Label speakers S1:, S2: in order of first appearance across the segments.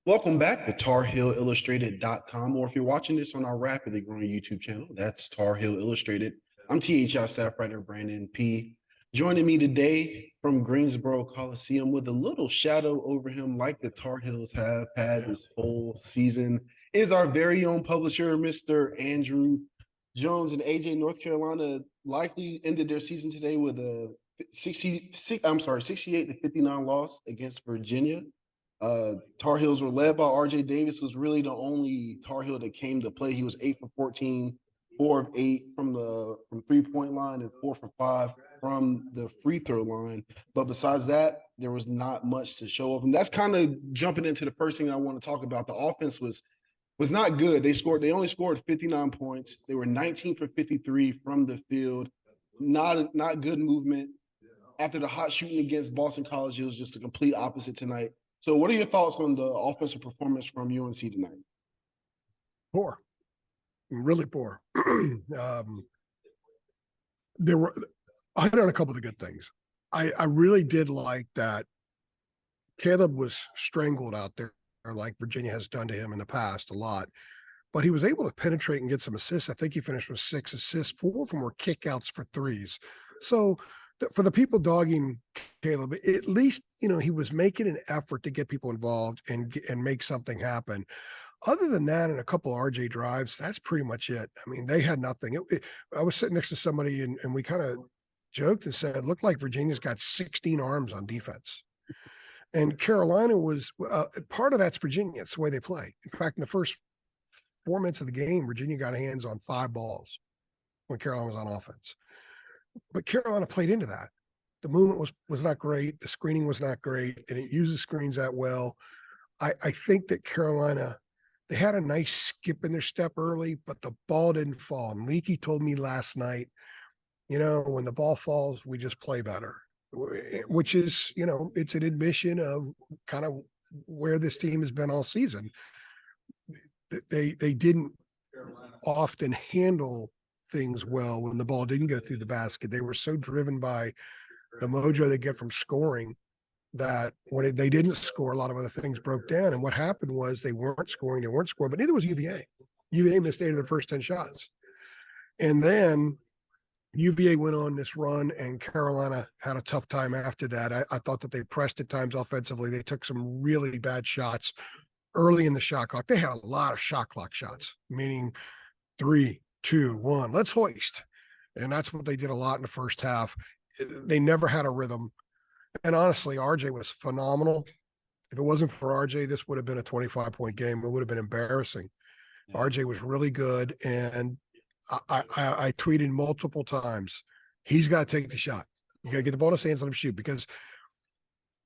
S1: Welcome back to TarHeelIllustrated.com, or if you're watching this on our rapidly growing YouTube channel, that's Tar Heel Illustrated. I'm THI staff writer Brandon P. Joining me today from Greensboro Coliseum with a little shadow over him, like the Tar Heels have had this whole season, is our very own publisher, Mr. Andrew Jones. And AJ, North Carolina likely ended their season today with a 68 to 59 loss against Virginia. Tar Heels were led by RJ Davis, was really the only Tar Heel that came to play. He was 8 for 14, 4 of 8 from 3-point line, and 4 for 5 from the free throw line. But besides that, there was not much to show up. And that's kind of jumping into the first thing I want to talk about. The offense was not good. They only scored 59 points. They were 19 for 53 from the field. Not good movement. After the hot shooting against Boston College, it was just a complete opposite tonight. So what are your thoughts on the offensive performance from UNC tonight?
S2: Poor, really poor. There were, I hit on a couple of the good things. I really did like that Caleb was strangled out there, like Virginia has done to him in the past a lot, but he was able to penetrate and get some assists. I think he finished with 6 assists, 4 of them were kickouts for threes. So for the people dogging Caleb, at least, he was making an effort to get people involved and make something happen. Other than that, and a couple of RJ drives, that's pretty much it. I mean, they had nothing. I was sitting next to somebody and we kind of joked and said, it looked like Virginia's got 16 arms on defense. And Carolina was part of that's Virginia. It's the way they play. In fact, in the first 4 minutes of the game, Virginia got hands on 5 balls when Carolina was on offense. But Carolina played into that. The movement was not great. The screening was not great. And it uses screens that well. I think that Carolina, they had a nice skip in their step early, but the ball didn't fall. And Leaky told me last night, when the ball falls, we just play better, which is, it's an admission of kind of where this team has been all season. They didn't often handle things well when the ball didn't go through the basket. They were so driven by the mojo they get from scoring that when they didn't score, a lot of other things broke down. And what happened was they weren't scoring, but neither was UVA. UVA missed 8 of their first 10 shots. And then UVA went on this run, and Carolina had a tough time after that. I thought that they pressed at times offensively. They took some really bad shots early in the shot clock. They had a lot of shot clock shots, meaning 3, 2, 1, let's hoist. And that's what they did a lot in the first half. They never had a rhythm. And honestly, RJ was phenomenal. If it wasn't for RJ, this would have been a 25-point game. It would have been embarrassing. Yeah. RJ was really good. And I tweeted multiple times, he's got to take the shot. You got to get the ball in his hands, let him shoot. Because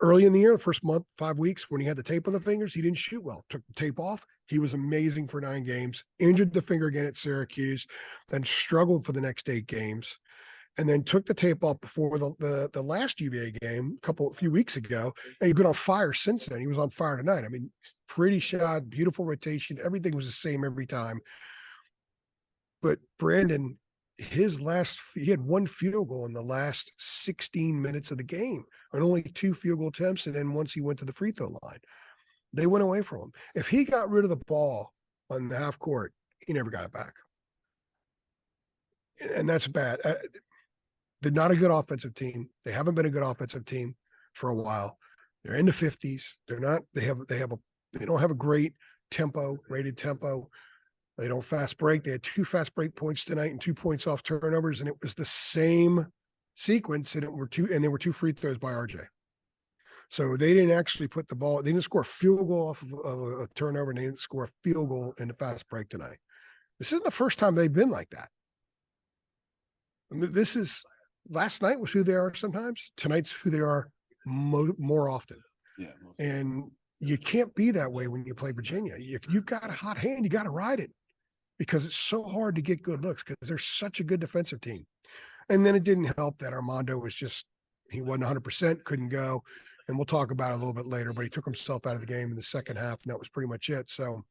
S2: early in the year, the first month, 5 weeks, when he had the tape on the fingers, he didn't shoot well. Took the tape off. He was amazing for 9 games, injured the finger again at Syracuse, then struggled for the next 8 games, and then took the tape off before the last UVA game a few weeks ago, and he's been on fire since then. He was on fire tonight. I mean, pretty shot, beautiful rotation. Everything was the same every time. But Brandon, he had 1 field goal in the last 16 minutes of the game, and only 2 field goal attempts, and then once he went to the free throw line. They went away from him. If he got rid of the ball on the half court, he never got it back. And that's bad. They're not a good offensive team. They haven't been a good offensive team for a while. They're in the 50s. They don't have a great rated tempo. They don't fast break. They had 2 fast break points tonight and 2 points off turnovers, and it was the same sequence, and there were 2 free throws by RJ. So they didn't actually put the ball. They didn't score a field goal off of a turnover, and they didn't score a field goal in the fast break tonight. This isn't the first time they've been like that. I mean, last night was who they are sometimes. Tonight's who they are more often. Yeah. And you can't be that way when you play Virginia. If you've got a hot hand, you got to ride it, because it's so hard to get good looks because they're such a good defensive team. And then it didn't help that Armando he wasn't 100%, couldn't go. And we'll talk about it a little bit later, but he took himself out of the game in the second half, and that was pretty much it. So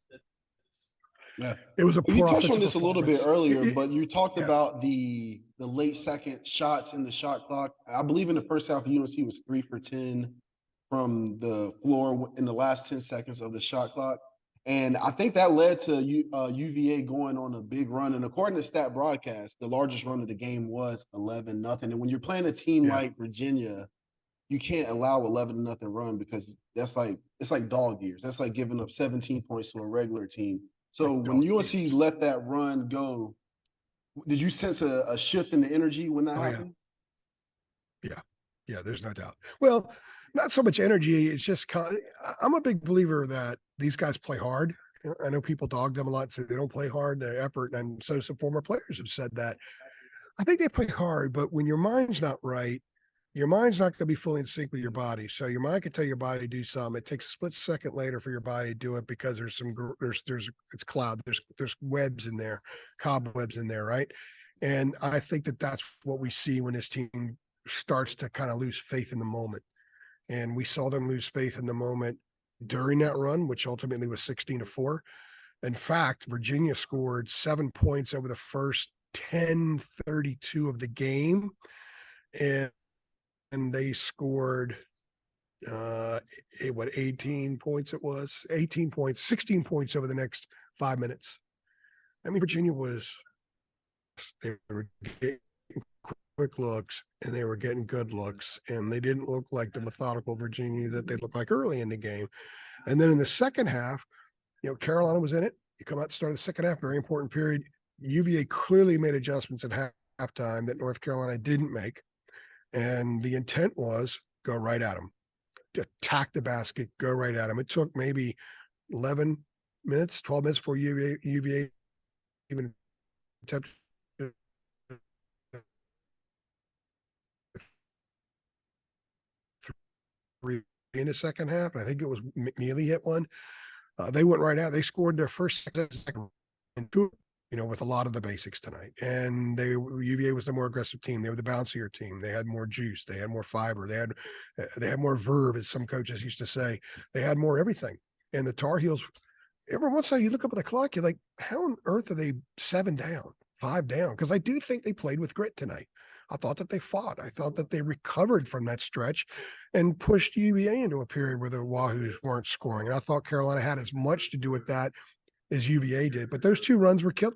S1: yeah,
S2: it was
S1: you touched on this a little bit earlier, but you talked about the late second shots in the shot clock. I believe in the first half, UNC was 3 for 10 from the floor in the last 10 seconds of the shot clock. And I think that led to UVA going on a big run. And according to Stat Broadcast, the largest run of the game was 11-0. And when you're playing a team
S2: Yeah.
S1: like Virginia, you can't allow 11-0 run because it's like dog years. That's like giving up 17 points to a regular team. So
S2: Like
S1: when
S2: dog
S1: UNC
S2: years.
S1: let that run go, did you sense a shift in the energy when that
S2: Oh, yeah.
S1: happened?
S2: Yeah. Yeah, there's no doubt. Well, not so much energy. It's just I'm a big believer that these guys play hard. I know people dog them a lot, say they don't play hard, their effort, and so some former players have said that. I think they play hard, but when your mind's not right, your mind's not going to be fully in sync with your body. So your mind can tell your body to do something. It takes a split second later for your body to do it because there's it's cloud. There's webs in there, cobwebs in there, right? And I think that that's what we see when this team starts to kind of lose faith in the moment. And we saw them lose faith in the moment during that run, which ultimately was 16-4. In fact, Virginia scored 7 points over the first 10:32 of the game. And they scored 18 points. It was 18 points, 16 points over the next 5 minutes. I mean, Virginia they were getting quick looks and they were getting good looks, and they didn't look like the methodical Virginia that they looked like early in the game. And then in the second half, Carolina was in it. You come out and start the second half, very important period. UVA clearly made adjustments at halftime that North Carolina didn't make. And the intent was go right at them, attack the basket, go right at them. It took maybe 11 minutes, 12 minutes before UVA even attempted three in the second half. And I think it was McNeely hit one. They went right out. They scored their first second and two, with a lot of the basics tonight. And UVA was the more aggressive team. They were the bouncier team. They had more juice. They had more fiber. They had more verve, as some coaches used to say. They had more everything. And the Tar Heels, every once in a while you look up at the clock, you're like, how on earth are they 7 down, 5 down? Because I do think they played with grit tonight. I thought that they fought. I thought that they recovered from that stretch and pushed UVA into a period where the Wahoos weren't scoring. And I thought Carolina had as much to do with that as UVA did. But those two runs were killer,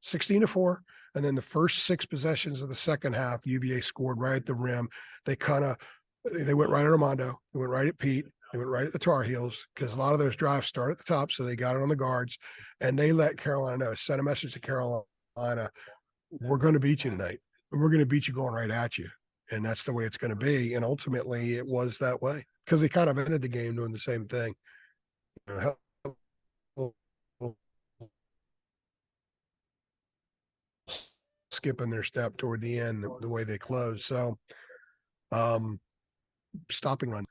S2: 16-4. And then the first 6 possessions of the second half, UVA scored right at the rim. They went right at Armando. They went right at Pete. They went right at the Tar Heels because a lot of those drives start at the top. So they got it on the guards, and they let Carolina know, sent a message to Carolina, we're going to beat you tonight. And we're going to beat you going right at you. And that's the way it's going to be. And ultimately it was that way because they kind of ended the game doing the same thing. Skipping their step toward the end, the way they closed. So stopping run.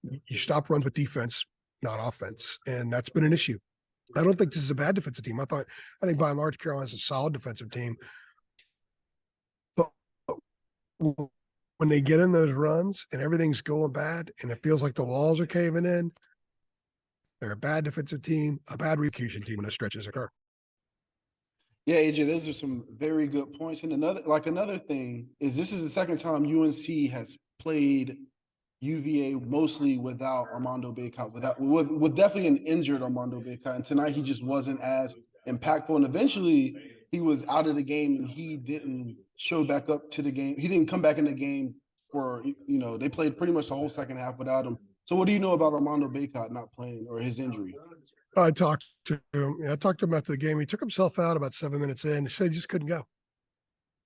S2: You stop runs with defense, not offense. And that's been an issue. I don't think this is a bad defensive team. I think by and large, Carolina's a solid defensive team. But when they get in those runs and everything's going bad and it feels like the walls are caving in, they're a bad defensive team, a bad execution team when those stretches occur.
S1: Yeah, AJ, those are some very good points. And another thing is this is the second time UNC has played UVA mostly without Armando Bacot, with definitely an injured Armando Bacot. And tonight he just wasn't as impactful. And eventually he was out of the game and he didn't show back up to the game. He didn't come back in the game they played pretty much the whole second half without him. So what do you know about Armando Bacot not playing or his injury?
S2: I talked to him. I talked to him after the game. He took himself out about 7 minutes in. He said he just couldn't go.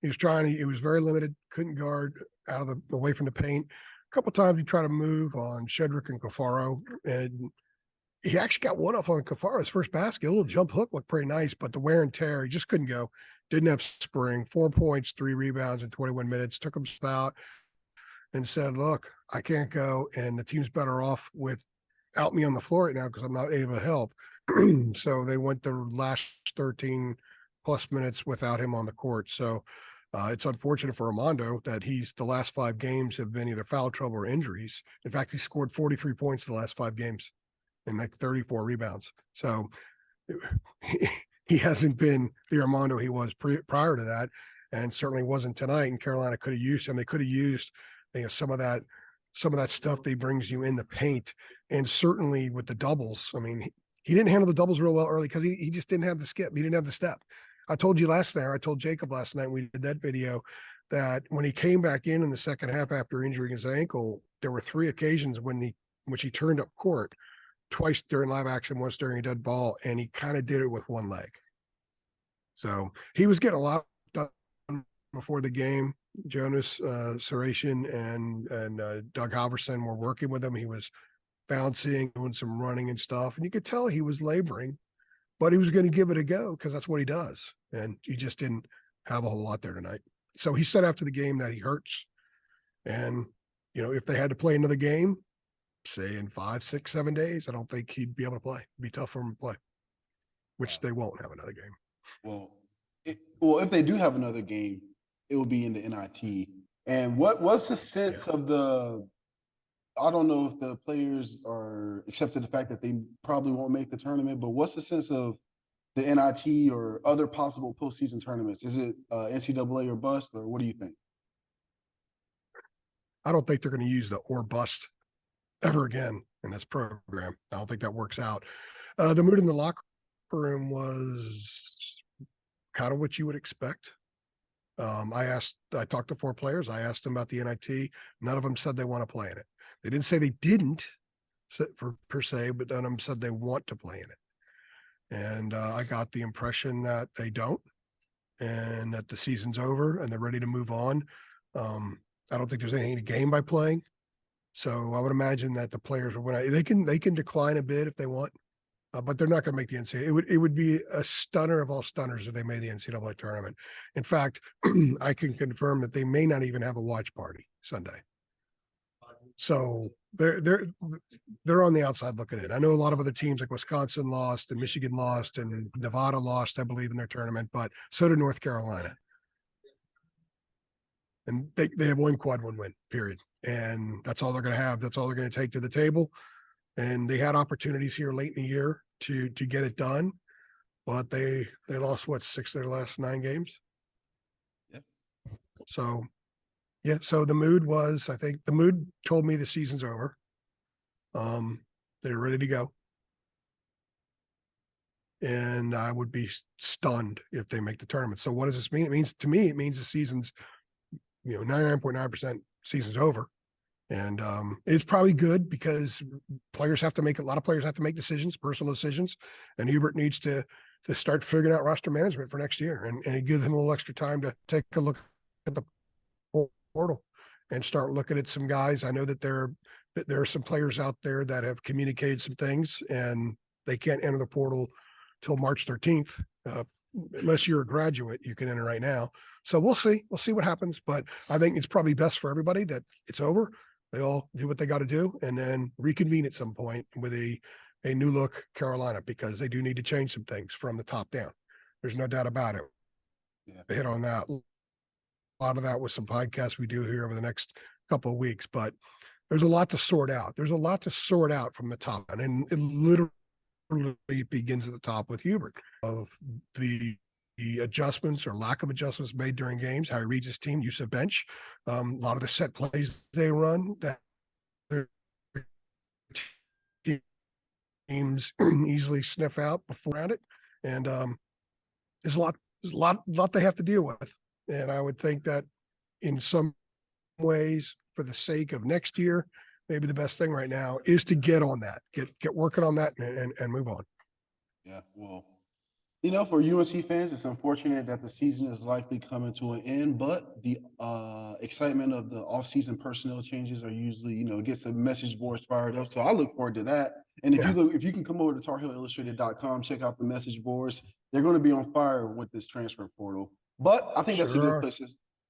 S2: He was trying. He was very limited. Couldn't guard away from the paint. A couple of times he tried to move on Shedrick and Cafaro, and he actually got one off on Cafaro's first basket. A little jump hook looked pretty nice, but the wear and tear, he just couldn't go. Didn't have spring. 4 points, 3 rebounds in 21 minutes. Took himself out and said, "Look, I can't go, and the team's better off without me on the floor right now because I'm not able to help." So they went the last 13 plus minutes without him on the court. So it's unfortunate for Armando that the last 5 games have been either foul trouble or injuries. In fact, he scored 43 points the last 5 games and like 34 rebounds. So he hasn't been the Armando he was prior to that, and certainly wasn't tonight. And Carolina could have used him. They could have used some of that some of that stuff that he brings you in the paint, and certainly with the doubles. I mean, he didn't handle the doubles real well early because he just didn't have the skip. He didn't have the step. I told you last night, I told Jacob last night, we did that video, that when he came back in the second half after injuring his ankle, there were 3 occasions which he turned up court, twice during live action, once during a dead ball, and he kind of did it with one leg. So he was getting a lot done before the game. Jonas Saratian and Doug Halverson were working with him. He was bouncing, doing some running and stuff, and you could tell he was laboring, but he was going to give it a go because that's what he does. And he just didn't have a whole lot there tonight. So he said after the game that he hurts, and if they had to play another game, say in 5, 6, 7 days, I don't think he'd be able to play. It'd be tough for him to play, which they won't have another game.
S1: Well, if they do have another game, it will be in the NIT. And what's the sense of the? I don't know if the players are accepted the fact that they probably won't make the tournament, but what's the sense of the NIT or other possible postseason tournaments? Is it NCAA or bust, or what do you think?
S2: I don't think they're going to use the or bust ever again in this program. I don't think that works out. The mood in the locker room was kind of what you would expect. I talked to 4 players. I asked them about the NIT. None of them said they want to play in it. They didn't say they didn't per se, but none of them said they want to play in it. And I got the impression that they don't, and that the season's over and they're ready to move on. I don't think there's anything to gain by playing. So I would imagine that the players will win. They can decline a bid if they want, but they're not going to make the NCAA. It would be a stunner of all stunners if they made the NCAA tournament. In fact, I can confirm that they may not even have a watch party Sunday. So they're on the outside looking in. I know a lot of other teams like Wisconsin lost and Michigan lost and Nevada lost, I believe, in their tournament, but so did North Carolina. And they have one quad one win, period. And that's all they're going to have. That's all they're going to take to the table. And they had opportunities here late in the year to get it done, but they lost 6 of their last 9 games.
S1: Yep.
S2: So yeah, so the mood was, I think the mood told me the season's over. They're ready to go. And I would be stunned if they make the tournament. So what does this mean? It means, to me, it means the season's, 99.9% season's over. And it's probably good because a lot of players have to make decisions, personal decisions. And Hubert needs to start figuring out roster management for next year. And give him a little extra time to take a look at the portal and start looking at some guys. I know that there are some players out there that have communicated some things, and they can't enter the portal till March 13th. Unless you're a graduate, you can enter right now. So we'll see what happens, but I think it's probably best for everybody that it's over. They all do what they got to do and then reconvene at some point with a new look Carolina, because they do need to change some things from the top down. There's no doubt about it. Yeah. They hit on that. A lot of that with some podcasts we do here over the next couple of weeks, but there's a lot to sort out. There's a lot to sort out from the top, and it literally begins at the top with Hubert, of the adjustments or lack of adjustments made during games, how he reads his team, use of bench, a lot of the set plays they run that their teams easily sniff out beforehand it, and there's a lot they have to deal with. And I would think that in some ways, for the sake of next year, maybe the best thing right now is to get on that, get working on that and move on.
S1: Yeah, well, for UNC fans, it's unfortunate that the season is likely coming to an end, but the excitement of the offseason personnel changes are usually, gets the message boards fired up. So I look forward to that. And if you can come over to TarHeelIllustrated.com, check out the message boards. They're going to be on fire with this transfer portal. But I think that's a good place.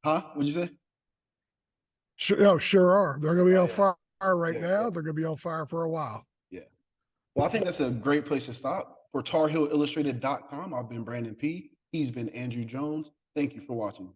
S1: What'd you say?
S2: Sure are. They're going to be on fire now. Yeah. They're going to be on fire for a while.
S1: Yeah. Well, I think that's a great place to stop. For TarHeelIllustrated.com, I've been Brandon P. He's been Andrew Jones. Thank you for watching.